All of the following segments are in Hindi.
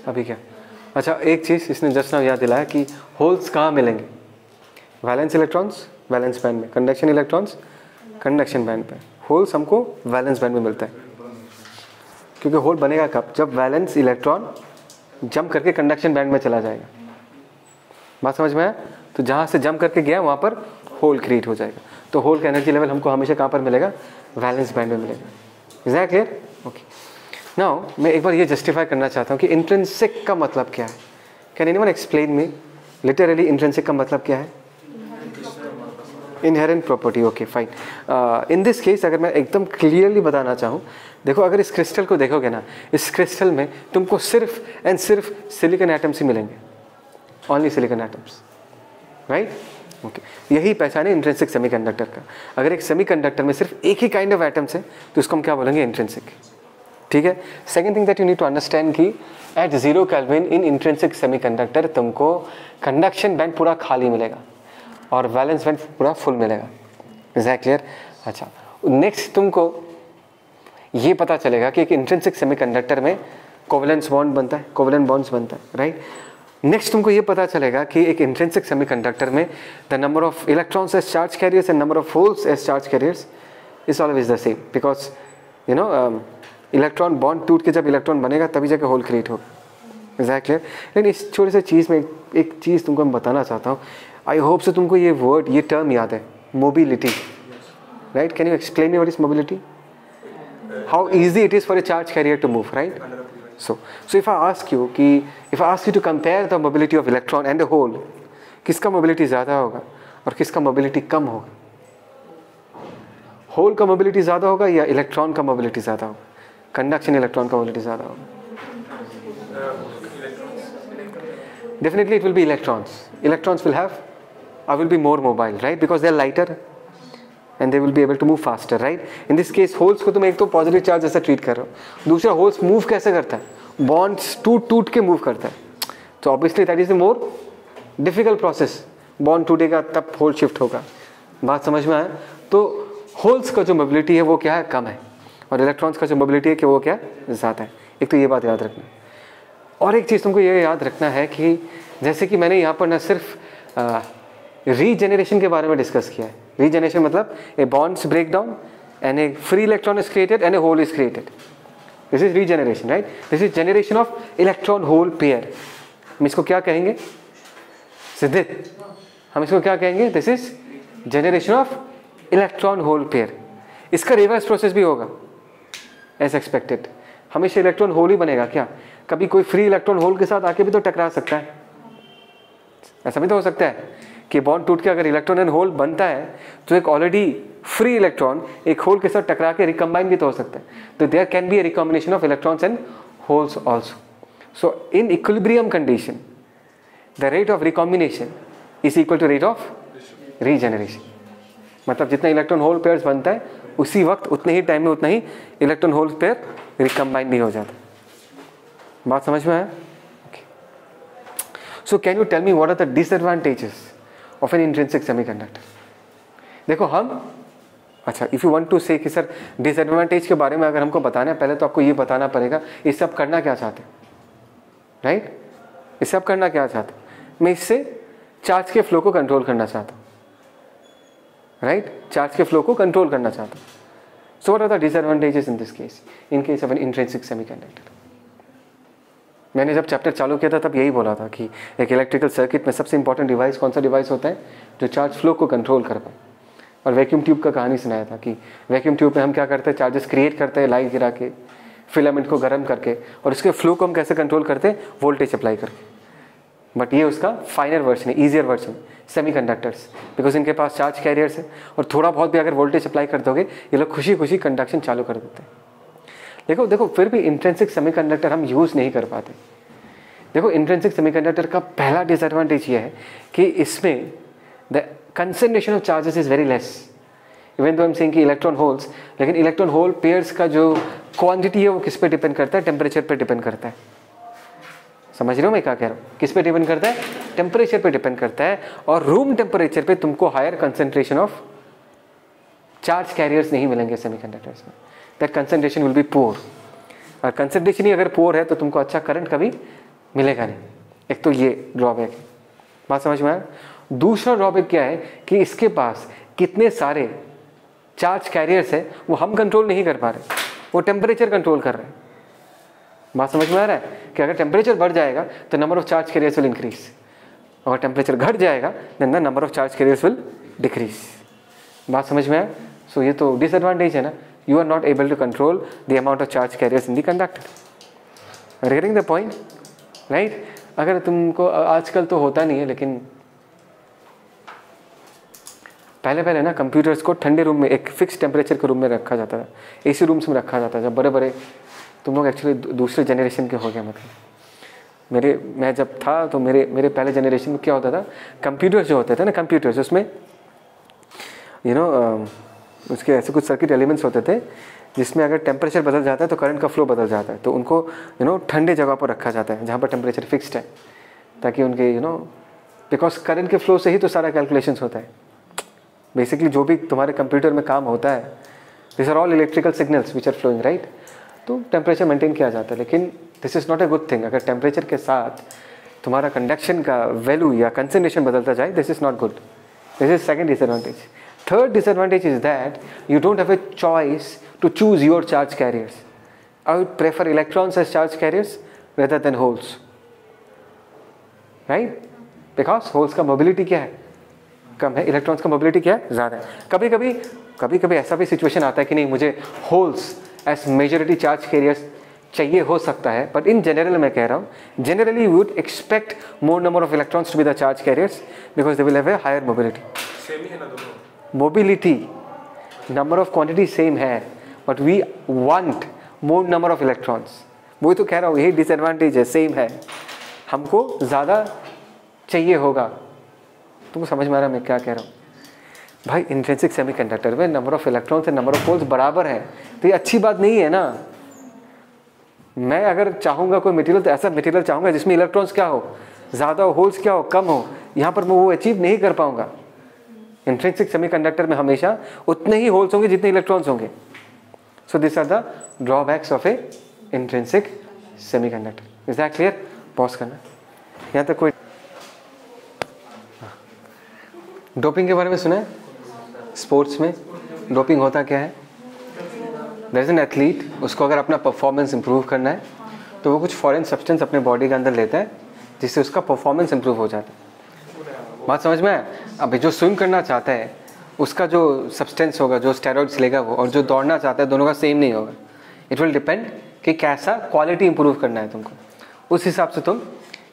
अभी क्या, अच्छा एक चीज़ इसने जस्ट नाउ याद दिलाया कि होल्स कहाँ मिलेंगे, वैलेंस इलेक्ट्रॉन्स वैलेंस बैंड में, कंडक्शन इलेक्ट्रॉन्स कंडक्शन बैंड पे। होल्स हमको वैलेंस बैंड में मिलता है, क्योंकि होल बनेगा कब, जब वैलेंस इलेक्ट्रॉन जंप करके कंडक्शन बैंड में चला जाएगा। बात समझ में आया? तो जहाँ से जंप करके गया वहाँ पर होल क्रिएट हो जाएगा। तो होल का एनर्जी लेवल हमको हमेशा कहाँ पर मिलेगा, वैलेंस बैंड में मिलेगा। Is that clear? Okay, now मैं एक बार ये जस्टिफाई करना चाहता हूँ कि इंट्रिंसिक का मतलब क्या है। Can anyone explain me literally intrinsic का मतलब क्या है? Inherent property. Okay fine. In this case अगर मैं एकदम क्लियरली बताना चाहूँ, देखो अगर इस क्रिस्टल को देखोगे ना, इस क्रिस्टल में तुमको सिर्फ एंड सिर्फ सिलिकॉन एटम्स ही मिलेंगे, only silicon atoms, right? Okay, यही पहचान है इंट्रिंसिक सेमीकंडक्टर का। अगर एक सेमीकंडक्टर में सिर्फ एक ही काइंड ऑफ एटम्स है तो उसको हम क्या बोलेंगे, इंट्रिंसिक। ठीक है। Second thing that you need to understand कि at 0 kelvin in intrinsic semiconductor तुमको कंडक्शन बैंड पूरा खाली मिलेगा और वैलेंस बैंड पूरा फुल मिलेगा। Is that clear? अच्छा, नेक्स्ट तुमको ये पता चलेगा कि एक इंट्रिंसिक सेमीकंडक्टर में कोवेलेंस बॉन्ड बनता है, कोवेलेंट बॉन्ड्स बनता है, राइट? नेक्स्ट तुमको ये पता चलेगा कि एक इंट्रिंसिक सेमीकंडक्टर में the number of electrons as charge carriers and number of holes as charge carriers is always the same, because you know electron bond टूट के जब इलेक्ट्रॉन बनेगा तभी जाके होल क्रिएट होगा। Is that clear? लेकिन इस छोटे से चीज़ में एक चीज़ तुमको मैं बताना चाहता हूँ। आई होप से तुमको ये वर्ड, ये टर्म याद है, mobility, right? Can you explain me what is mobility? How easy it is for a charge carrier to move, right? So if I ask you to compare the mobility of electron and a hole, किसका mobility ज़्यादा होगा और किसका mobility कम होगा? होल का mobility ज़्यादा होगा या इलेक्ट्रॉन का mobility ज़्यादा होगा? कंडक्शन इलेक्ट्रॉन का mobility ज़्यादा होगा? Definitely it will be electrons. Electrons will be more mobile, right? Because they are lighter and they will be able to move faster, right? In this case holes को तुम एक तो पॉजिटिव चार्ज जैसा ट्रीट कर रहे हो, दूसरा होल्स मूव कैसे करता है, बॉन्ड्स टूट के मूव करता है, तो obviously that is the more difficult process. Bond टूटेगा तब होल शिफ्ट होगा। बात समझ में आया? तो होल्स का जो मोबिलिटी है वो क्या है, कम है, और इलेक्ट्रॉन्स का जो मोबिलिटी है कि वो क्या है, ज़्यादा है। एक तो ये बात याद रखना। और एक चीज़ तुमको ये याद रखना है कि जैसे कि मैंने यहाँ पर न सिर्फ रीजेनरेशन के बारे में डिस्कस किया है। रीजेनरेशन मतलब a bonds break down and a free electron is created and a hole is created. This is regeneration, right? This is generation of electron hole pair. हम इसको क्या कहेंगे सिद्धित? हम इसको क्या कहेंगे? This is generation of electron hole pair. इसका रिवर्स प्रोसेस भी होगा एज एक्सपेक्टेड। हमेशा इलेक्ट्रॉन होल ही बनेगा क्या? कभी कोई फ्री इलेक्ट्रॉन होल के साथ आके भी तो टकरा सकता है। ऐसा भी तो हो सकता है कि बॉन्ड टूट के अगर इलेक्ट्रॉन एंड होल बनता है तो एक ऑलरेडी फ्री इलेक्ट्रॉन एक होल के साथ टकरा के रिकम्बाइन भी तो हो सकता है। तो there can be a recombination of electrons and holes also. So in equilibrium condition the rate of recombination is equal to rate of regeneration. मतलब जितना इलेक्ट्रॉन होल पेयर्स बनता है उसी वक्त उतने ही टाइम में उतना ही इलेक्ट्रॉन होल पेयर रिकम्बाइन भी हो जाता है। बात समझ में आया? So can you tell me what are the disadvantages of an intrinsic semiconductor? देखो हम, अच्छा, इफ़ यू वांट टू से कि सर डिसएडवांटेज के बारे में अगर हमको बताना है, पहले तो आपको ये बताना पड़ेगा ये सब करना क्या चाहते हैं, राइट? ये सब करना क्या चाहते हैं? मैं इससे चार्ज के फ्लो को कंट्रोल करना चाहता हूँ, राइट? चार्ज के फ्लो को कंट्रोल करना चाहता हूँ। So what are the disadvantages in this case, in case of an intrinsic semiconductor? मैंने जब चैप्टर चालू किया था तब यही बोला था कि एक इलेक्ट्रिकल सर्किट में सबसे इंपॉर्टेंट डिवाइस कौन सा डिवाइस होता है जो चार्ज फ्लो को कंट्रोल कर पाए। और वैक्यूम ट्यूब का कहानी सुनाया था कि वैक्यूम ट्यूब में हम क्या करते हैं, चार्जेस क्रिएट करते हैं लाइट गिरा के, फिलामेंट को गर्म करके, और उसके फ्लो को हम कैसे कंट्रोल करते हैं, वोल्टेज अप्लाई करके। बट ये उसका फाइनर वर्जन है, ईजियर वर्जन सेमीकंडक्टर्स, बिकॉज इनके पास चार्ज कैरियर्स है और थोड़ा बहुत भी अगर वोल्टेज अप्लाई कर दोगे ये लोग खुशी खुशी कंडक्शन चालू कर देते हैं। देखो फिर भी इंट्रिंसिक सेमीकंडक्टर हम यूज़ नहीं कर पाते। देखो इंट्रिंसिक सेमीकंडक्टर का पहला डिसएडवांटेज ये है कि इसमें the concentration of charges is very less. Even though हम सेइंग कि इलेक्ट्रॉन होल्स, लेकिन इलेक्ट्रॉन होल पेयर्स का जो क्वांटिटी है वो किस पे डिपेंड करता है, टेम्परेचर पे डिपेंड करता है। समझ रहे हो मैं क्या कह रहा हूँ? किस पे डिपेंड करता है? टेम्परेचर पे डिपेंड करता है। और रूम टेम्परेचर पे तुमको higher concentration of charge carriers नहीं मिलेंगे सेमीकंडक्टर्स में। That concentration will be poor. और कंसंट्रेशन ही अगर पुअर है तो तुमको अच्छा करंट कभी मिलेगा नहीं। एक तो ये ड्रॉबैक है, बात समझ में आया। दूसरा ड्रॉबैक क्या है कि इसके पास कितने सारे चार्ज कैरियर्स है वो हम कंट्रोल नहीं कर पा रहे, वो टेम्परेचर कंट्रोल कर रहे हैं। बात समझ में आ रहा है कि अगर टेम्परेचर बढ़ जाएगा तो number of charge carriers will increase, अगर टेम्परेचर घट जाएगा then the number of charge carriers will decrease. बात समझ में आया। सो ये तो डिसएडवांटेज है ना, you are not able to control the amount of charge carriers in the conductor. Getting the point right. अगर तुमको आजकल तो होता नहीं है, लेकिन पहले ना कंप्यूटर्स को ठंडे रूम में एक फिक्स टेम्परेचर के रूम में रखा जाता था, एसी रूम्स में रखा जाता था। जब बड़े बड़े तुम लोग एक्चुअली दूसरे जनरेशन के हो गए, मतलब मैं जब था तो मेरे पहले जनरेशन में क्या होता था, कंप्यूटर्स जो होते थे ना, कंप्यूटर्स उसमें उसके ऐसे कुछ सर्किट एलिमेंट्स होते थे जिसमें अगर टेम्परेचर बदल जाता है तो करंट का फ्लो बदल जाता है। तो उनको ठंडे जगह पर रखा जाता है जहाँ पर टेम्परेचर फिक्स्ड है, ताकि उनके बिकॉज करंट के फ्लो से ही तो सारा कैलकुलेशंस होता है। बेसिकली जो भी तुम्हारे कंप्यूटर में काम होता है, this are all electrical signals which are flowing right, तो टेम्परेचर मेंटेन किया जाता है। लेकिन this is not a good thing. अगर टेम्परेचर के साथ तुम्हारा कंडक्शन का वैल्यू या कंसंट्रेशन बदलता जाए, this is not good. This is second disadvantage. Third disadvantage is that you don't have a choice to choose your charge carriers. I would prefer electrons as charge carriers rather than holes, right? Because holes का mobility क्या है, कम है, electrons का mobility क्या है, ज़्यादा है। कभी कभी ऐसा भी सिचुएशन आता है कि नहीं मुझे holes as majority charge carriers चाहिए, हो सकता है, बट इन जनरल मैं कह रहा हूँ, generally we would expect more number of electrons to be the charge carriers because they will have a higher mobility. Same ही है ना दोनों? Mobility number of quantity same है, but we want more number of electrons. वही तो कह रहा हूँ, यही डिसएडवांटेज है, सेम है, हमको ज़्यादा चाहिए होगा। तुमको समझ में आ रहा है मैं क्या कह रहा हूँ भाई? इंट्रिंसिक सेमीकंडक्टर में number of electrons and number of holes बराबर है, तो ये अच्छी बात नहीं है ना। मैं अगर चाहूँगा कोई मटेरियल तो ऐसा मटेरियल चाहूँगा जिसमें इलेक्ट्रॉन्स क्या हो, ज़्यादा हो, होल्स क्या हो, कम हो। यहाँ पर मैं वो अचीव नहीं कर पाऊँगा। इंट्रिंसिक सेमीकंडक्टर में हमेशा उतने ही होल्स होंगे जितने इलेक्ट्रॉन्स होंगे। So this are the drawbacks of a intrinsic semiconductor. Is that clear? Pause करना यहाँ तक। कोई डोपिंग के बारे में सुना है? स्पोर्ट्स में डोपिंग होता क्या है? देयर इज एन एथलीट, उसको अगर अपना परफॉर्मेंस इंप्रूव करना है तो वो कुछ फॉरेन सब्सटेंस अपने बॉडी के अंदर लेता है जिससे उसका परफॉर्मेंस इंप्रूव हो जाता है। बात समझ में आया? अभी जो स्विम करना चाहता है उसका जो सब्सटेंस होगा, जो स्टेरॉइड्स लेगा वो, और जो दौड़ना चाहता है, दोनों का सेम नहीं होगा। इट विल डिपेंड कि कैसा क्वालिटी इंप्रूव करना है तुमको, उस हिसाब से तुम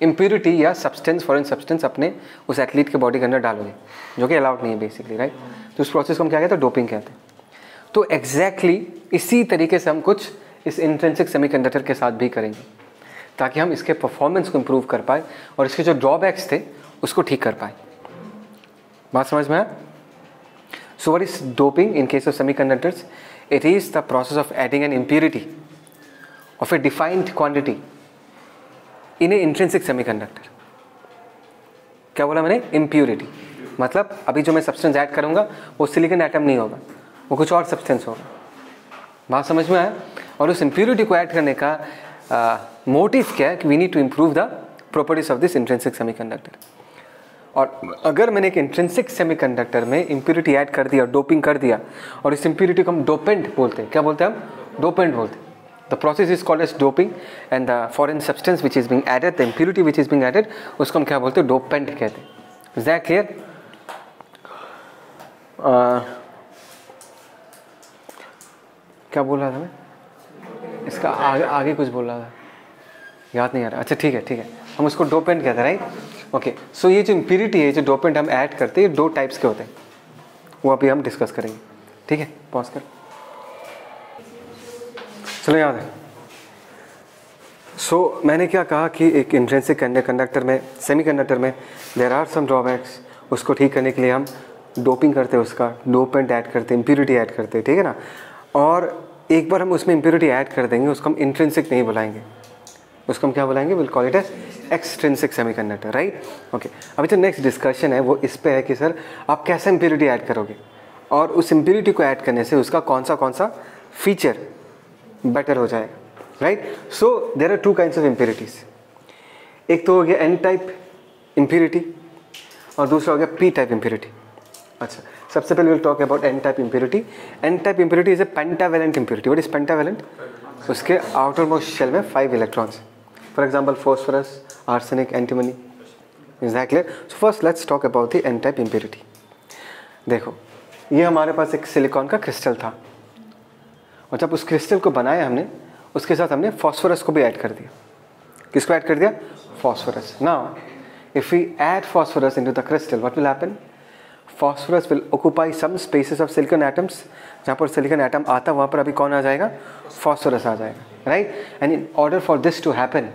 इम्प्योरिटी या सब्सटेंस, फॉरेन सब्सटेंस अपने उस एथलीट के बॉडी के अंदर डालोगे, जो कि अलाउड नहीं है बेसिकली, राइट? तो उस प्रोसेस को हम क्या कहते हैं? डोपिंग कहते हैं। तो एग्जैक्टली इसी तरीके से हम कुछ इस इंट्रिंसिक सेमीकंडक्टर के साथ भी करेंगे ताकि हम इसके परफॉर्मेंस को इम्प्रूव कर पाए और इसके जो ड्रॉबैक्स थे उसको ठीक कर पाए। बात समझ में आया? So what is doping in case of semiconductors? It is the process of adding N impurity of A defined quantity in A intrinsic semiconductor. क्या बोला मैंने? इम्प्योरिटी मतलब अभी जो मैं सब्सटेंस ऐड करूंगा वो सिलिकॉन एटम नहीं होगा, वो कुछ और सब्सटेंस होगा। बात समझ में आया? और उस इम्प्योरिटी को ऐड करने का मोटिव क्या है कि we need to improve the properties of this intrinsic semiconductor. और अगर मैंने एक इंट्रिंसिक सेमीकंडक्टर में इम्प्योरिटी ऐड कर दिया, डोपिंग कर दिया, और इस इम्प्योरिटी को हम डोपेंट बोलते हैं। क्या बोलते हैं हम? डोपेंट बोलते हैं। The process is called as doping and the foreign substance which is being added, the impurity which is being added, उसको हम क्या बोलते हैं? डोपेंट कहते हैं। Is that clear? क्या बोल रहा था मैं? इसका आगे कुछ बोल रहा था, याद नहीं आ रहा। अच्छा ठीक है, हम उसको डोपेंट कहते हैं, राइट? ओके, सो ये जो इम्प्योरिटी है, जो डोपेंट हम ऐड करते हैं, दो टाइप्स के होते हैं, वो अभी हम डिस्कस करेंगे। ठीक है, पॉज कर। चलो याद है। सो मैंने क्या कहा कि एक इंट्रिंसिक कंडक्टर में, सेमीकंडक्टर में देयर आर सम ड्रॉबैक्स। उसको ठीक करने के लिए हम डोपिंग करते हैं, उसका डोपेंट ऐड करते हैं, इम्प्योरिटी ऐड करते हैं, ठीक है ना? और एक बार हम उसमें इम्प्योरिटी ऐड कर देंगे, उसको हम इंट्रिंसिक नहीं बुलाएंगे, उसको हम क्या बुलाएंगे? Will call it as extrinsic semiconductor, right? Okay, अभी जो नेक्स्ट डिस्कशन है वो इस पे है कि सर आप कैसे इम्प्योरिटी ऐड करोगे और उस इम्प्योरिटी को ऐड करने से उसका कौन सा फीचर बेटर हो जाएगा। Right. So there are two kinds of impurities. एक तो हो गया एन टाइप इम्प्योरिटी और दूसरा हो गया पी टाइप इम्प्योरिटी. अच्छा, सबसे पहले will talk about N type impurity. N type impurity is a pentavalent impurity. What is pentavalent? उसके आउटर मोस्ट शेल में 5 electrons. For example phosphorus, arsenic, antimony. Is that clear? So first let's talk about the N type impurity. देखो, ये हमारे पास एक सिलिकॉन का क्रिस्टल था और जब उस क्रिस्टल को बनाया हमने, उसके साथ हमने फॉस्फोरस को भी ऐड कर दिया. किसको ऐड कर दिया? Phosphorus. Now if we add phosphorus into the crystal, what will happen? Phosphorus will occupy some spaces of silicon atoms. जहाँ पर सिलिकॉन एटम आता वहाँ पर अभी कौन आ जाएगा? फॉस्फोरस आ जाएगा, right. And in order for this to happen,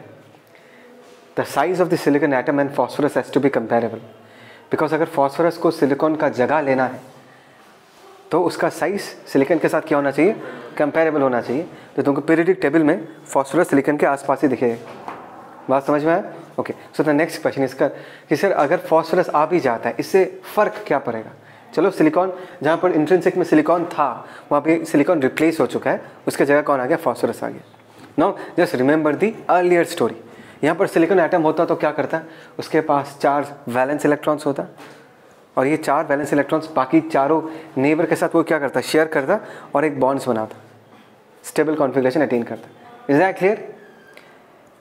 the size of the silicon atom and phosphorus has to be comparable. Because अगर फॉस्फोरस को सिलिकॉन का जगह लेना है तो उसका साइज सिलिकॉन के साथ क्या होना चाहिए? कंपेरेबल होना चाहिए. तो तुमको पीरियोडिक टेबल में फॉस्फोरस सिलिकॉन के आसपास ही दिखेगा. बात समझ में आया? Okay. So the next question इसका कि सर अगर फॉस्फोरस आ भी जाता है, इससे फ़र्क क्या पड़ेगा? चलो, सिलिकॉन जहाँ पर इंट्रिंसिक में सिलिकॉन था वहाँ पे सिलिकॉन रिप्लेस हो चुका है, उसके जगह कौन आ गया? फॉस्फोरस आ गया. Now just remember the earlier story. यहाँ पर सिलिकॉन एटम होता तो क्या करता है? उसके पास 4 वैलेंस इलेक्ट्रॉन्स होता और ये 4 वैलेंस इलेक्ट्रॉन्स बाकी चारों नेबर के साथ वो क्या करता? शेयर करता और एक बॉन्ड्स बनाता, स्टेबल कॉन्फिगरेशन अटेन करता. Is that clear?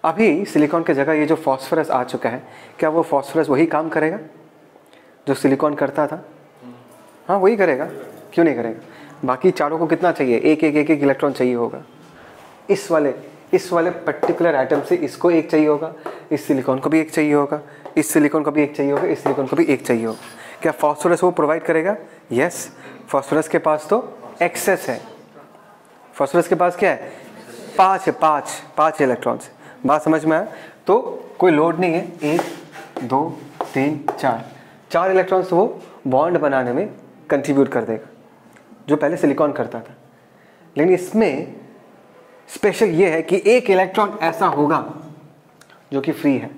अभी सिलिकॉन के जगह ये जो फॉस्फोरस आ चुका है, क्या वो फॉस्फोरस वही काम करेगा जो सिलिकॉन करता था? हाँ, वही करेगा. क्यों नहीं करेगा? बाकी चारों को कितना चाहिए? एक इलेक्ट्रॉन चाहिए होगा. इस वाले पर्टिकुलर एटम से इसको एक चाहिए होगा, इस सिलिकॉन को भी एक चाहिए होगा, इस सिलिकॉन को भी एक चाहिए होगा, इस सिलिकॉन को भी एक चाहिए होगा. क्या फॉस्फोरस वो प्रोवाइड करेगा? यस. फॉस्फोरस के पास तो एक्सेस है. फॉस्फोरस के पास क्या है? 5 है. 5 इलेक्ट्रॉन्स. बात समझ में आया? तो कोई लोड नहीं है. 1 2 3 4 इलेक्ट्रॉन्स तो वो बॉन्ड बनाने में कंट्रीब्यूट कर देगा जो पहले सिलिकॉन करता था. लेकिन इसमें स्पेशल ये है कि एक इलेक्ट्रॉन ऐसा होगा जो कि फ्री है,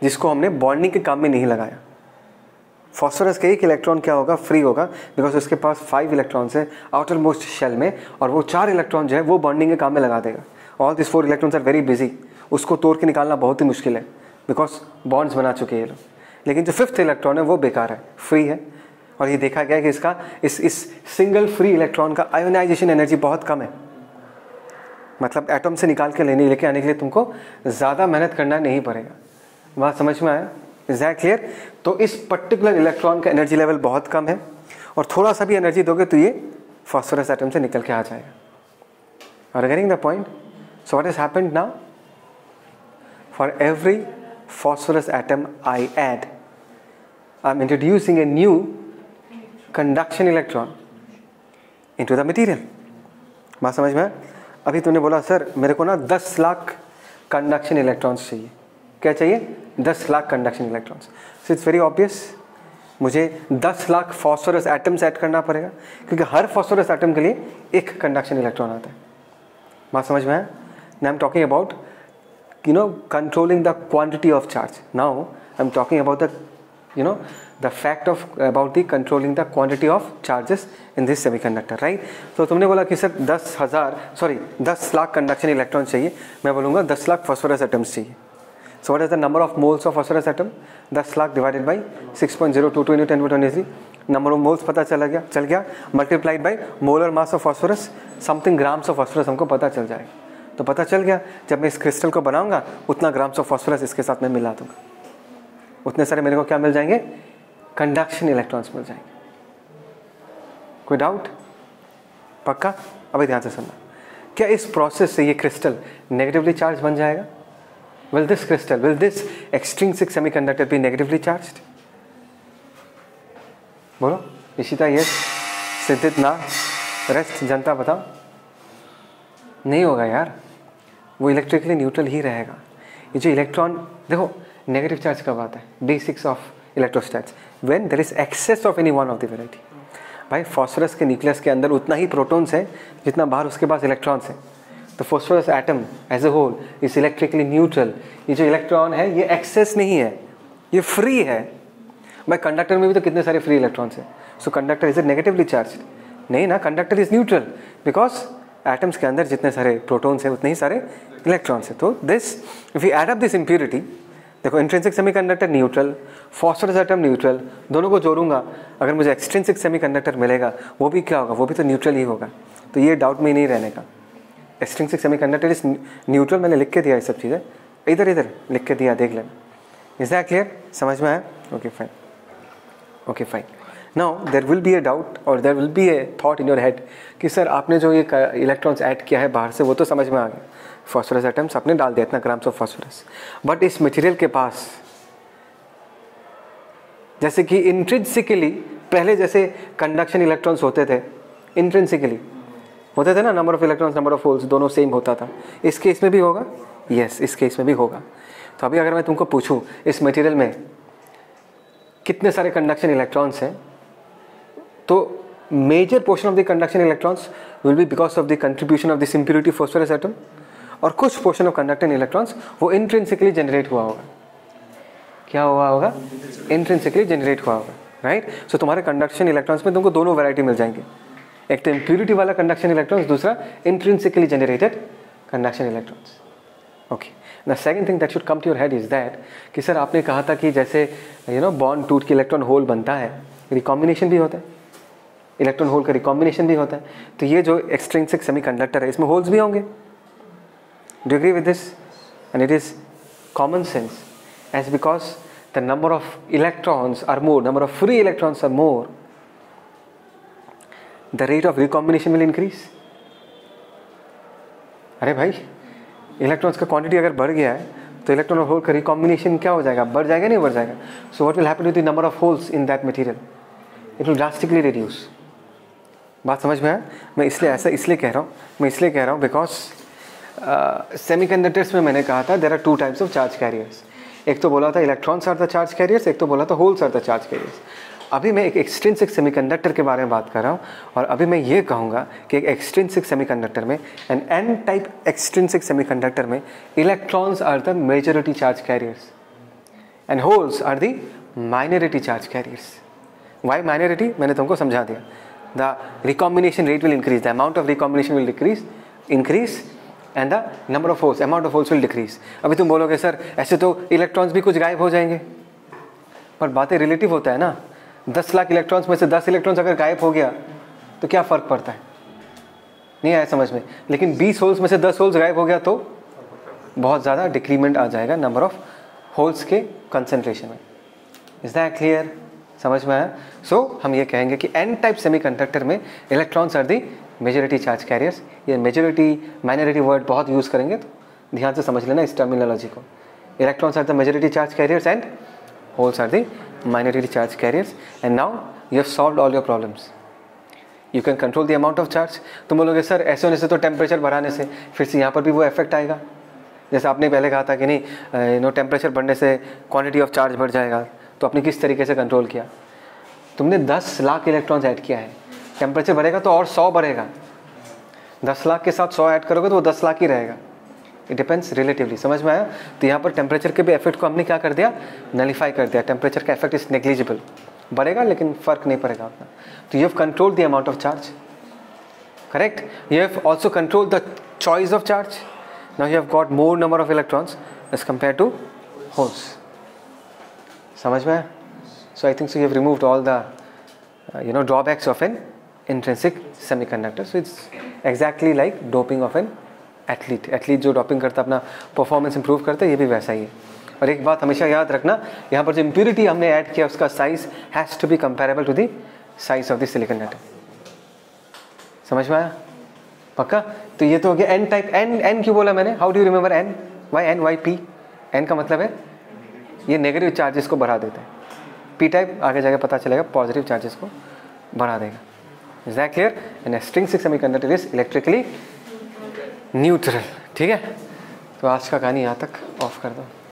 जिसको हमने बॉन्डिंग के काम में नहीं लगाया. फॉस्फोरस का एक इलेक्ट्रॉन क्या होगा? फ्री होगा, बिकॉज उसके पास 5 इलेक्ट्रॉन्स है आउटर मोस्ट शेल में और वो 4 इलेक्ट्रॉन जो है वो बॉन्डिंग के काम में लगा देगा. All this 4 electrons are very busy. उसको तोड़ के निकालना बहुत ही मुश्किल है बिकॉज बॉन्ड्स बना चुके हैं ये लोग. लेकिन जो 5th इलेक्ट्रॉन है वो बेकार है, फ्री है. और ये देखा गया है कि इसका इस सिंगल फ्री इलेक्ट्रॉन का आयोनाइजेशन एनर्जी बहुत कम है. मतलब एटम से निकाल के लेके आने के लिए तुमको ज़्यादा मेहनत करना नहीं पड़ेगा. बात समझ में आया? Is that clear? तो इस पर्टिकुलर इलेक्ट्रॉन का एनर्जी लेवल बहुत कम है और थोड़ा सा भी एनर्जी दोगे तो ये फॉस्फोरस एटम से निकल के आ जाएगा. Are you getting the point? So what has happened now? For every phosphorus atom I add, I'm introducing a new conduction electron into the material. बात समझ में? अभी तूने बोला सर मेरे को ना 10 लाख कंडक्शन इलेक्ट्रॉन्स चाहिए. क्या चाहिए? 10 lakh conduction electrons. So it's very obvious, मुझे 10 लाख फॉस्फोरस एटम्स ऐड करना पड़ेगा क्योंकि हर फॉस्फोरस एटम के लिए एक कंडक्शन इलेक्ट्रॉन आता है. बात समझ में है? Now I'm talking about controlling the quantity of charge. Now I'm talking about the fact of about the controlling the quantity of charges in this semiconductor, right? तो तुमने बोला कि सर 10 लाख कंडक्शन इलेक्ट्रॉन चाहिए. मैं बोलूँगा 10 लाख फॉस्फोरस एटम्स चाहिए. So what is the number of moles of phosphorus atom? 10 lakh divided by 6.022 into 10^23. Number of moles पता चल गया multiplied by molar mass of phosphorus, something grams of phosphorus हमको पता चल जाएगा. तो पता चल गया जब मैं इस क्रिस्टल को बनाऊंगा उतना ग्राम्स ऑफ फॉस्फोरस इसके साथ में मिला दूंगा, उतने सारे मेरे को क्या मिल जाएंगे? कंडक्शन इलेक्ट्रॉन्स मिल जाएंगे. कोई डाउट? पक्का? अभी ध्यान से सुनना. क्या इस प्रोसेस से ये क्रिस्टल नेगेटिवली चार्ज बन जाएगा? Will this extrinsic semiconductor be negatively charged? बोलो. इशिता यस, सिद्धित ना, रेस्ट जनता बताओ. नहीं होगा यार, वो इलेक्ट्रिकली न्यूट्रल ही रहेगा. ये जो इलेक्ट्रॉन देखो नेगेटिव चार्ज कब आता है? D6 of electrostats when there is excess of any one of the variety. भाई फॉस्फोरस के न्यूक्लियस के अंदर उतना ही प्रोटॉन्स है जितना बाहर उसके पास इलेक्ट्रॉन्स है. तो phosphorus atom as a hole is electrically neutral. ये जो इलेक्ट्रॉन है ये एक्सेस नहीं है, ये फ्री है. भाई कंडक्टर में भी तो कितने सारे फ्री इलेक्ट्रॉन्स हैं. So conductor is it negatively charge? नहीं ना, conductor is neutral because atoms के अंदर जितने सारे प्रोटॉन्स हैं उतने ही सारे इलेक्ट्रॉन्स हैं। तो this if you add up this impurity, देखो intrinsic semiconductor neutral, phosphorus atom neutral, दोनों को जोड़ूंगा, अगर मुझे एक्सट्रिंसिक सेमीकंडक्टर मिलेगा वो भी क्या होगा, वो भी तो न्यूट्रल ही होगा। तो ये डाउट में नहीं रहने का, एक्सट्रिंसिक सेमीकंडक्टर इज न्यूट्रल, मैंने लिख के दिया ये सब चीज़ें, इधर इधर लिख के दिया, देख लेना। इज दैट क्लियर, समझ में आया? Okay fine, okay fine. Now there will be a doubt और there will be a thought in your head कि सर आपने जो ये इलेक्ट्रॉन्स ऐड किया है बाहर से वो तो समझ में आ गया, फॉस्फोरस एटम्स आपने डाल दिया इतना ग्राम्स ऑफ फॉस्फोरस, बट इस मटेरियल के पास जैसे कि इंट्रिंसिकली पहले जैसे कंडक्शन इलेक्ट्रॉन्स होते थे, इंट्रिंसिकली होते थे ना, number of electrons number of holes दोनों सेम होता था, इस केस में भी होगा? यस, इस केस में भी होगा। तो अभी अगर मैं तुमको पूछूं इस मटेरियल में कितने सारे कंडक्शन इलेक्ट्रॉन्स हैं, तो major portion of the conduction electrons will be because of the contribution of this impurity phosphorus atom, और कुछ पोर्शन ऑफ कंडक्टिंग इलेक्ट्रॉन्स वो इंट्रिंसिकली जनरेट हुआ होगा। क्या हुआ होगा? इंट्रिंसिकली जनरेट हुआ होगा, राइट। सो तुम्हारे कंडक्शन इलेक्ट्रॉन्स में तुमको दोनों वैरायटी मिल जाएंगे, एक तो इम्प्योरिटी वाला कंडक्शन इलेक्ट्रॉन्स, दूसरा intrinsically generated conduction electrons. Okay, the second thing that should come to your head is that कि सर आपने कहा था कि जैसे बॉन्ड टूट के इलेक्ट्रॉन होल बनता है, रिकॉम्बिनेशन भी होता है, इलेक्ट्रॉन होल का रिकॉम्बिनेशन भी होता है, तो ये जो एक्सट्रिंसिक सेमीकंडक्टर है इसमें होल्स भी होंगे। Do you agree with this? And it is common sense, as because the number of electrons are more, number of free electrons are more, the rate of recombination will increase. अरे भाई, इलेक्ट्रॉन्स का क्वांटिटी अगर बढ़ गया है तो इलेक्ट्रॉन और होल का रिकॉम्बिनेशन क्या हो जाएगा? बढ़ जाएगा, नहीं बढ़ जाएगा? So what will happen to the number of holes in that material? It will drastically reduce. बात समझ में आया? मैं इसलिए कह रहा हूँ बिकॉज सेमीकंडक्टर्स में मैंने कहा था there are two types of charge carriers, एक तो बोला था electrons are the charge carriers, एक तो बोला था holes are the charge carriers. अभी मैं एक एक्सट्रिंसिक सेमीकंडक्टर के बारे में बात कर रहा हूँ, और अभी मैं ये कहूँगा कि एक एक्सट्रिंसिक सेमीकंडक्टर में, n n type extrinsic semiconductor में, electrons are the majority charge carriers and holes are the minority charge carriers. Why minority? मैंने तुमको समझा दिया। The recombination rate will increase, the amount of recombination will increase and the number of holes, amount of holes will decrease. अभी तुम बोलोगे सर ऐसे तो इलेक्ट्रॉन्स भी कुछ गायब हो जाएंगे, पर बातें रिलेटिव होता है ना। 10 लाख इलेक्ट्रॉन्स में से 10 इलेक्ट्रॉन्स अगर गायब हो गया तो क्या फ़र्क पड़ता है? नहीं आया समझ में। लेकिन 20 होल्स में से 10 होल्स गायब हो गया तो बहुत ज़्यादा डिक्रीमेंट आ जाएगा नंबर ऑफ होल्स के कंसंट्रेशन में। Is that clear? समझ में आया? सो हम ये कहेंगे कि एन टाइप सेमीकंडक्टर में electrons are the majority charge carriers. ये मेजॉरिटी माइनॉरिटी वर्ड बहुत यूज़ करेंगे, तो ध्यान से समझ लेना इस टर्मिनोलॉजी को। Electrons are the majority charge carriers and holes are the minority charge carriers. And now you have solved all your problems, you can control the amount of charge. तुम बोलोगे सर ऐसे होने से तो टेम्परेचर बढ़ाने से फिर से यहाँ पर भी वो इफेक्ट आएगा, जैसे आपने पहले कहा था कि नहीं टेम्परेचर बढ़ने से क्वांटिटी ऑफ चार्ज बढ़ जाएगा, तो आपने किस तरीके से कंट्रोल किया? तुमने 10 लाख इलेक्ट्रॉन्स ऐड किया है, टेम्परेचर बढ़ेगा तो और 100 बढ़ेगा, 10 लाख के साथ 100 ऐड करोगे तो वो 10 लाख ही रहेगा। इट डिपेंड्स रिलेटिवली, समझ में आया? तो यहाँ पर टेम्परेचर के भी इफेक्ट को हमने क्या कर दिया? नलीफाई कर दिया। टेम्परेचर का इफेक्ट इज नेग्लिजिबल, बढ़ेगा लेकिन फर्क नहीं पड़ेगा उतना। तो you have control the amount of charge, correct. You have also control the choice of charge. Now you have got more number of electrons as compare to holes. समझ में आया? So I think so you have removed all the drawbacks of an intrinsic semiconductor. So it's exactly like doping of an athlete जो डोपिंग करता है अपना परफॉर्मेंस इंप्रूव करता है, ये भी वैसा ही है। और एक बात हमेशा याद रखना, यहाँ पर जो इम्प्योरिटी हमने ऐड किया उसका size has to be comparable to the size of the silicon atom. समझ में आया? पक्का? तो ये तो हो गया एन टाइप। एन क्यों बोला मैंने? How do you remember N? Why N? Why P? N का मतलब है ये नेगेटिव चार्जेस को बढ़ा देता है, पी टाइप आगे जाके पता चलेगा पॉजिटिव चार्जेस को बढ़ा देगा। Is that clear? An extrinsic semiconductor is electrically neutral. ठीक है? तो आज का कहानी यहाँ तक ऑफ कर दो।